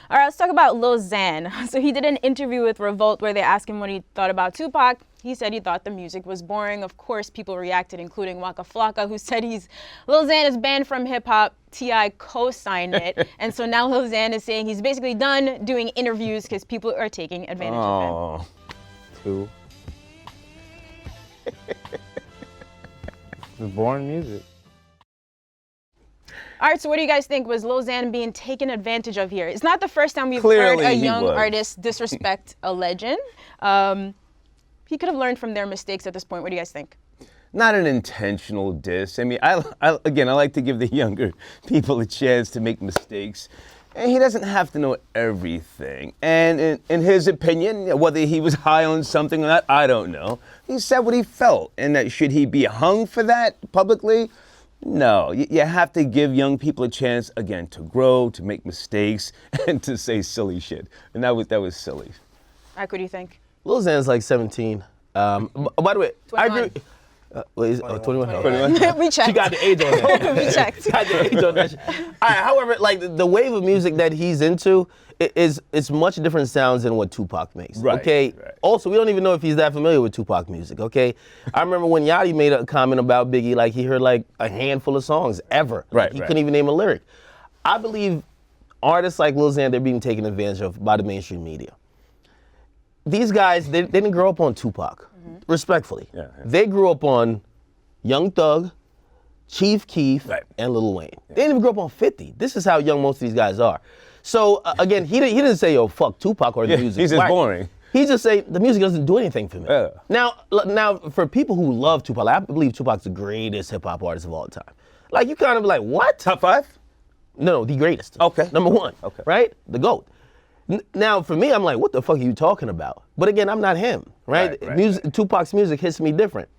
All right, let's talk about Lil Xan. So he did an interview with Revolt where they asked him what he thought about Tupac. He said he thought the music was boring. Of course, people reacted, including Waka Flocka, who said Lil Xan is banned from hip hop. T.I co-signed it. And so now Lil Xan is saying he's basically done doing interviews because people are taking advantage of him. Two. It's boring music. All right, so what do you guys think? Was Lil Xan being taken advantage of here? It's not the first time we've Clearly heard a he young was. artist disrespect a legend. He could have learned from their mistakes at this point. What do you guys think? Not an intentional diss. I mean, I like to give the younger people a chance to make mistakes. And he doesn't have to know everything. And in his opinion, whether he was high on something or not, I don't know. He said what he felt. And that should he be hung for that publicly? No. You have to give young people a chance, again, to grow, to make mistakes, and to say silly shit. And that was silly. What do you think? Lil Xan's like 17. By the way, 21. I agree. Wait, 21? 21. We checked. She got the age on that. We checked. Got the age on that shit. All right, however, like the wave of music that he's into it's much different sounds than what Tupac makes. Right, okay. right. Also, we don't even know if he's that familiar with Tupac music. Okay. I remember when Yachty made a comment about Biggie, like he heard like a handful of songs ever. Right. He couldn't even name a lyric. I believe artists like Lil Xan, they're being taken advantage of by the mainstream media. These guys, they didn't grow up on Tupac, respectfully. Yeah. They grew up on Young Thug, Chief Keef, Right. and Lil Wayne. They didn't even grow up on 50. This is how young most of these guys are. So again, he didn't say, yo, fuck Tupac or the music. He's just Right. boring. He just say, the music doesn't do anything for me. Yeah. Now, for people who love Tupac, I believe Tupac's the greatest hip hop artist of all time. Like, you kind of be like, what? Top 5? No, the greatest. Okay. Number 1. Okay. Right? The GOAT. Now, for me, I'm like, what the fuck are you talking about? But again, I'm not him, right? Right. Tupac's music hits me different.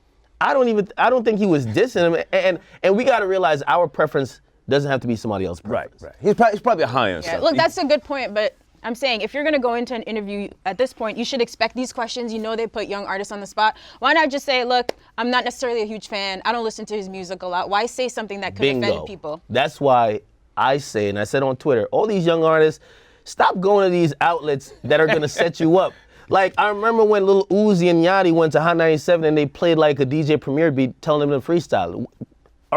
I don't think he was dissing him, and we got to realize our preference doesn't have to be somebody else's preference. Right. He's probably high on something. Look, that's a good point, but I'm saying if you're going to go into an interview at this point, you should expect these questions. You know they put young artists on the spot. Why not just say, look, I'm not necessarily a huge fan. I don't listen to his music a lot. Why say something that could offend people? That's why I say, and I said on Twitter, all these young artists, stop going to these outlets that are going to set you up. Like, I remember when Lil Uzi and Yachty went to Hot 97 and they played like a DJ Premier beat telling them to freestyle.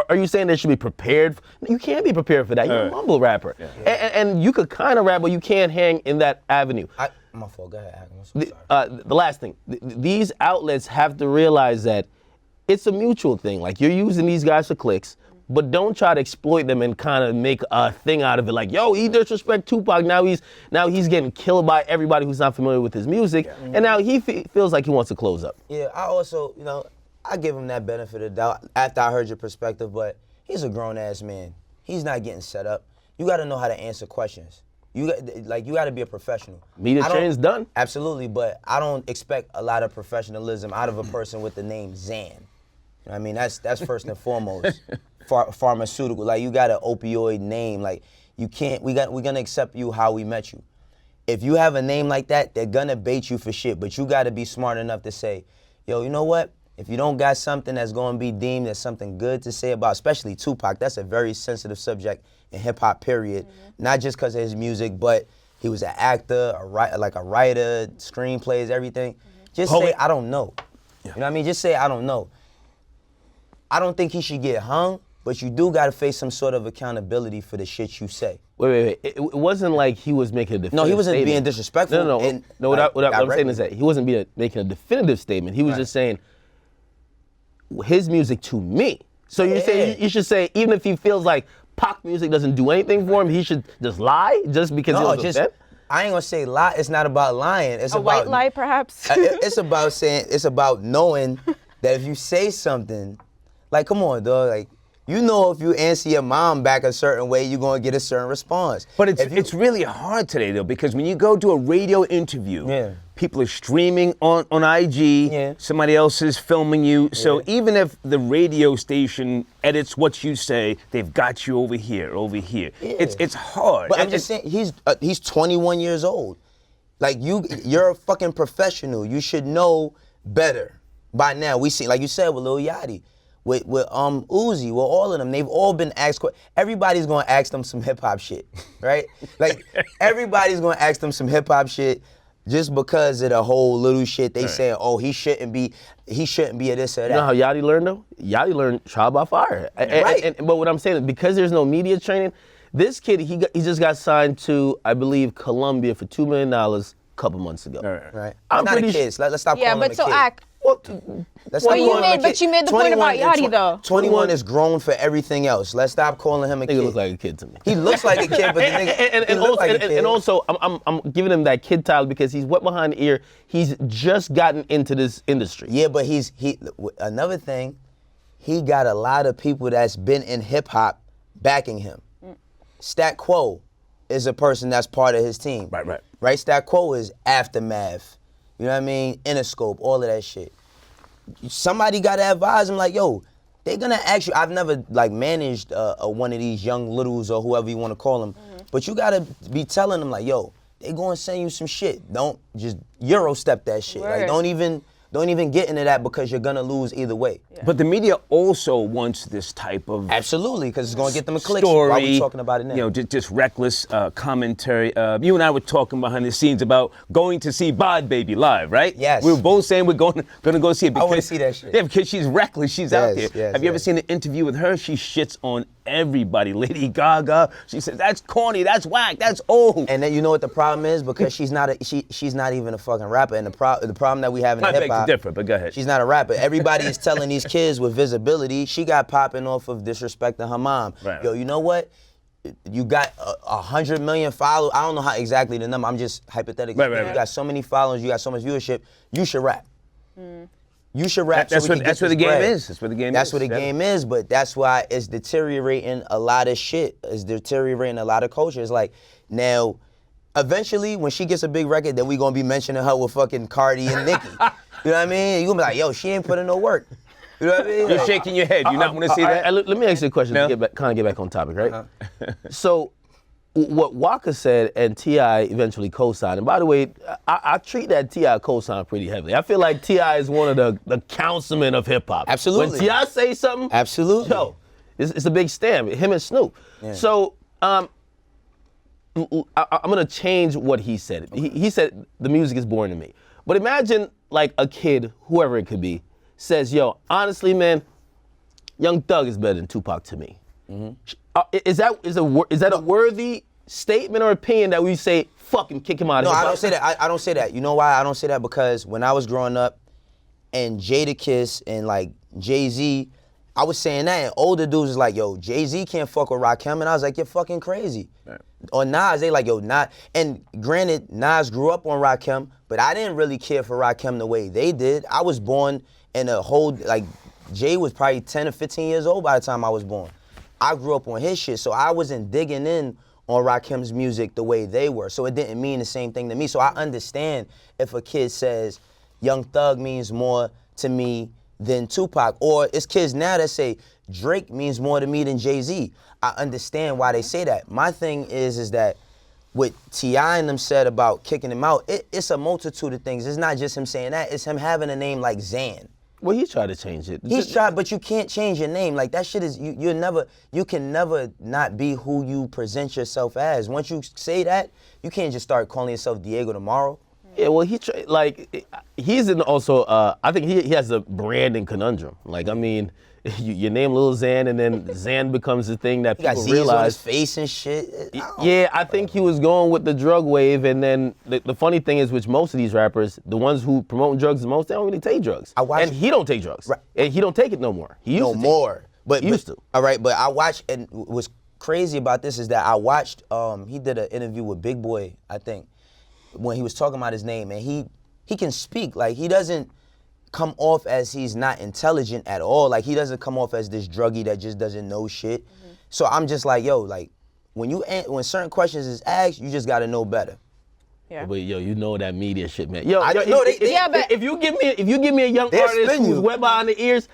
Are you saying they should be prepared? You can't be prepared for that. You're a mumble rapper. Yeah. And you could kind of rap, but you can't hang in that avenue. My fault, go ahead, I'm so sorry. The last thing, these outlets have to realize that it's a mutual thing. Like, you're using these guys for clicks, but don't try to exploit them and kind of make a thing out of it. Like, yo, he disrespect Tupac. Now he's getting killed by everybody who's not familiar with his music. Yeah. And now he feels like he wants to close up. Yeah, I also, I give him that benefit of doubt after I heard your perspective, but he's a grown-ass man. He's not getting set up. You got to know how to answer questions. You got to be a professional. Media training's done. Absolutely, but I don't expect a lot of professionalism out of a person with the name Xan. You know what I mean? That's first and foremost. Pharmaceutical, like, you got an opioid name. Like, you can't. We're gonna accept you how we met you. If you have a name like that, they're gonna bait you for shit. But you got to be smart enough to say, yo, you know what? If you don't got something that's gonna be deemed as something good to say about, especially Tupac, that's a very sensitive subject in hip hop. Period. Not just because of his music, but he was an actor, a writer, screenplays, everything. Just say I don't know. You know what I mean? Just say I don't know. I don't think he should get hung, but you do got to face some sort of accountability for the shit you say. Wait. It wasn't like he was making a definitive No, he wasn't statement. being disrespectful. No, what I'm saying is that he wasn't making a definitive statement. He was just saying his music to me. So you're saying you should say, even if he feels like Pac music doesn't do anything for him, he should just lie just because he was upset? I ain't gonna say lie. It's not about lying. It's a about white lie, perhaps? It's about knowing that if you say something, like, come on, dog. Like, you know, if you answer your mom back a certain way, you're gonna get a certain response. But it's really hard today, though, because when you go to a radio interview, people are streaming on IG, somebody else is filming you. So even if the radio station edits what you say, they've got you over here. It's hard. But I'm just saying, he's 21 years old. Like, you're a fucking professional. You should know better by now. We see, like you said with Lil Yachty. with Uzi, with all of them. They've all been asked. Everybody's gonna ask them some hip hop shit, right? Like everybody's gonna ask them some hip hop shit just because of the whole little shit they saying. Oh, he shouldn't be a this or that. You know how Yachty learned though? Yachty learned Trial by Fire. Right. But what I'm saying is because there's no media training, this kid he just got signed to I believe Columbia for $2 million a couple months ago. Right. I'm not a pretty kid. Let's stop Yeah, calling him but a so kid. Let's stop you calling him a made kid. the point about 21 and Yachty, though. 21 is grown for everything else. Let's stop calling him a kid. Nigga look like a kid to me. He looks like a kid, but the nigga he look like a kid. And also, I'm giving him that kid title because he's wet behind the ear. He's just gotten into this industry. Yeah, but another thing, he got a lot of people that's been in hip hop backing him. Stat Quo is a person that's part of his team. Right. Stat Quo is Aftermath. You know what I mean? Interscope, all of that shit. Somebody got to advise him like, yo, they're going to ask you. I've never like managed one of these young littles or whoever you want to call them. But you got to be telling them like, yo, they going to send you some shit. Don't just Euro step that shit. Word. Like, don't even get into that because you're going to lose either way. Yeah. But the media also wants this type of Absolutely, because it's going to get them a click. story. Why are we talking about it now? You know, just reckless commentary. You and I were talking behind the scenes about going to see Bod Baby live, right? Yes. We were both saying we're going to go see it. I wanna see that shit. Yeah, because she's reckless. She's out there. Yes, Have you ever yes. seen an interview with her? She shits on everybody. Lady Gaga. She says that's corny. That's whack. That's old. And then you know what the problem is? Because she's not even a fucking rapper. And the problem that we have in I beg hip hop. to differ, but go ahead. She's not a rapper. Everybody is telling these kids with visibility, she got popping off of disrespecting her mom. Right. Yo, you know what? You got 100 million followers. I don't know how exactly the number. I'm just hypothetically. Right. You got so many followers. You got so much viewership. You should rap. You should rap. That's so we can that's get where the this game bread. is. That's where the game That's is. what the game is, but that's why it's deteriorating a lot of shit. It's deteriorating a lot of culture. It's like, now, eventually, when she gets a big record, then we gonna be mentioning her with fucking Cardi and Nicki. You know what I mean? You gonna be like, yo, she ain't put in no work. You know what I mean? You're Like, shaking your head. You not want to see that? Let me ask you a question No? to get back on topic, right? So, what Waka said and T.I. eventually co-signed, and by the way, I treat that T.I. co-sign pretty heavily. I feel like T.I. is one of the councilmen of hip-hop. Absolutely. When T.I. say something, Absolutely. yo, it's a big stamp, him and Snoop. Yeah. So, I'm gonna change what he said. He said the music is boring to me. But imagine like a kid, whoever it could be, says, yo, honestly, man, Young Thug is better than Tupac to me. Is that a worthy statement or opinion that we say, fuck him, kick him out of No, hip-hop? I don't say that. I don't say that. You know why I don't say that? Because when I was growing up and Jadakiss and like Jay-Z, I was saying that, and older dudes was like, yo, Jay-Z can't fuck with Rakim, and I was like, you're fucking crazy. Right. Or Nas, they like, yo, Nas, and granted, Nas grew up on Rakim, but I didn't really care for Rakim the way they did. I was born in a whole, like, Jay was probably 10 or 15 years old by the time I was born. I grew up on his shit, so I wasn't digging in on Rakim's music the way they were, so it didn't mean the same thing to me. So I understand if a kid says, Young Thug means more to me than Tupac, or it's kids now that say Drake means more to me than Jay-Z. I understand why they say that. My thing is that what T.I. and them said about kicking him out, it's a multitude of things. It's not just him saying that, it's him having a name like Xan. Well, he tried to change it. He's tried, but you can't change your name. Like that shit is, you can never not be who you present yourself as. Once you say that, you can't just start calling yourself Diego tomorrow. Yeah, well, he's in also, I think he has a branding conundrum. Like, I mean, you name Lil Xan and then Xan becomes the thing that He got people Z's on his realize. face and shit. I think he was going with the drug wave, and then the funny thing is, with most of these rappers, the ones who promote drugs the most, they don't really take drugs. And he don't take drugs. Right. And he don't take it no more. He used No to more. But used to. All right, but I watched, and what's crazy about this is that I watched, he did an interview with Big Boy, I think, when he was talking about his name, and he can speak. Like, he doesn't come off as he's not intelligent at all. Like, he doesn't come off as this druggie that just doesn't know shit. So I'm just like, yo, like, when certain questions is asked, you just gotta know better. Yeah. But yo, you know that media shit, man. Yo, I yo know if you give me a young They'll artist spin who's you. wet behind the ears,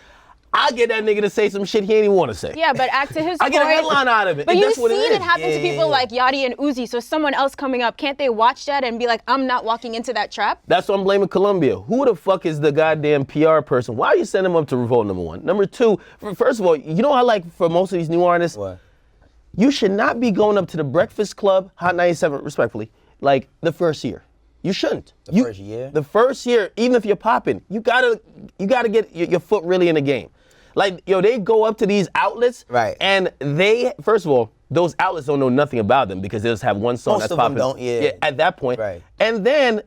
I get that nigga to say some shit he ain't even want to say. Yeah, but to his I point, get a headline out of it. But and you've that's what seen it is. happen to people like Yachty and Uzi. So someone else coming up, can't they watch that and be like, I'm not walking into that trap? That's why I'm blaming Columbia. Who the fuck is the goddamn PR person? Why are you sending them up to Revolt, number one? Number two, first of all, you know what I like for most of these new artists? What? You should not be going up to the Breakfast Club, Hot 97, respectfully, like the first year. You shouldn't. The first year? The first year, even if you're popping, you gotta get your foot really in the game. Like, yo, they go up to these outlets, right? And they, first of all, those outlets don't know nothing about them because they just have one song Most that's of them popping. don't, yeah. At that point. Right. And then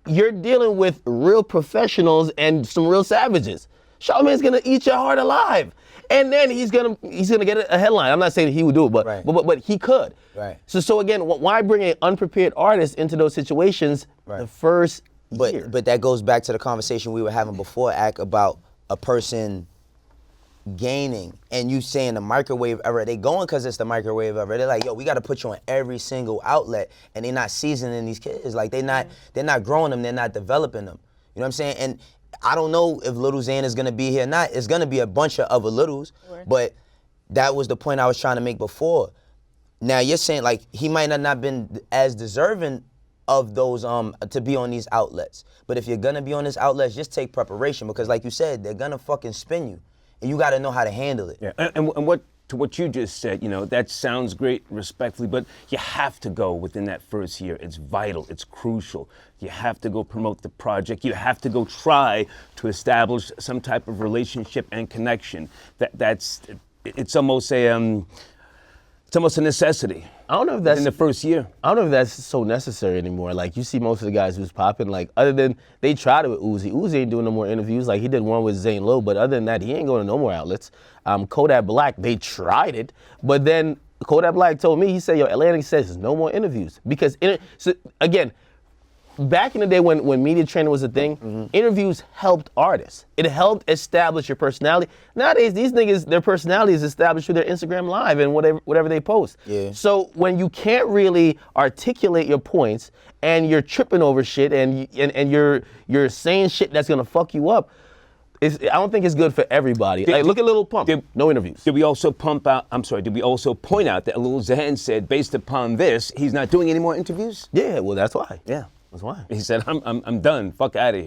you're dealing with real professionals and some real savages. Charlamagne's gonna eat your heart alive. And then he's gonna get a headline. I'm not saying he would do it, but right. but he could. Right. So again, why bring an unprepared artist into those situations the first year? But that goes back to the conversation we were having before, Ak, about a person gaining, and you saying the microwave era. They going because it's the microwave era. They're like, yo, we got to put you on every single outlet, and they're not seasoning these kids. Like they're not growing them. They're not developing them. You know what I'm saying? And I don't know if Lil Xan is gonna be here or not. It's gonna be a bunch of other Littles, but that was the point I was trying to make before. Now you're saying like he might not have been as deserving of those to be on these outlets. But if you're gonna be on these outlets, just take preparation, because like you said, they're gonna fucking spin you. And you got to know how to handle it. Yeah, and what you just said, you know, that sounds great, respectfully, but you have to go within that first year. It's vital. It's crucial. You have to go promote the project. You have to go try to establish some type of relationship and connection. It's almost a necessity. I don't know if that's in the first year. I don't know if that's so necessary anymore. Like you see most of the guys who's popping, like other than they tried it with Uzi. Uzi ain't doing no more interviews. Like he did one with Zane Lowe, but other than that, he ain't going to no more outlets. Kodak Black, they tried it, but then Kodak Black told me, he said, yo, Atlantic says there's no more interviews. Because, so again, back in the day when media training was a thing, interviews helped artists. It helped establish your personality. Nowadays, these niggas, their personality is established through their Instagram Live and whatever they post. Yeah. So when you can't really articulate your points and you're tripping over shit and you're saying shit that's gonna fuck you up, I don't think it's good for everybody. Like, look at Lil Pump. No interviews. Did we also point out that Lil Xan said, based upon this, he's not doing any more interviews? Yeah, well, that's why. Yeah. That's why. He said, I'm done. Fuck out of here.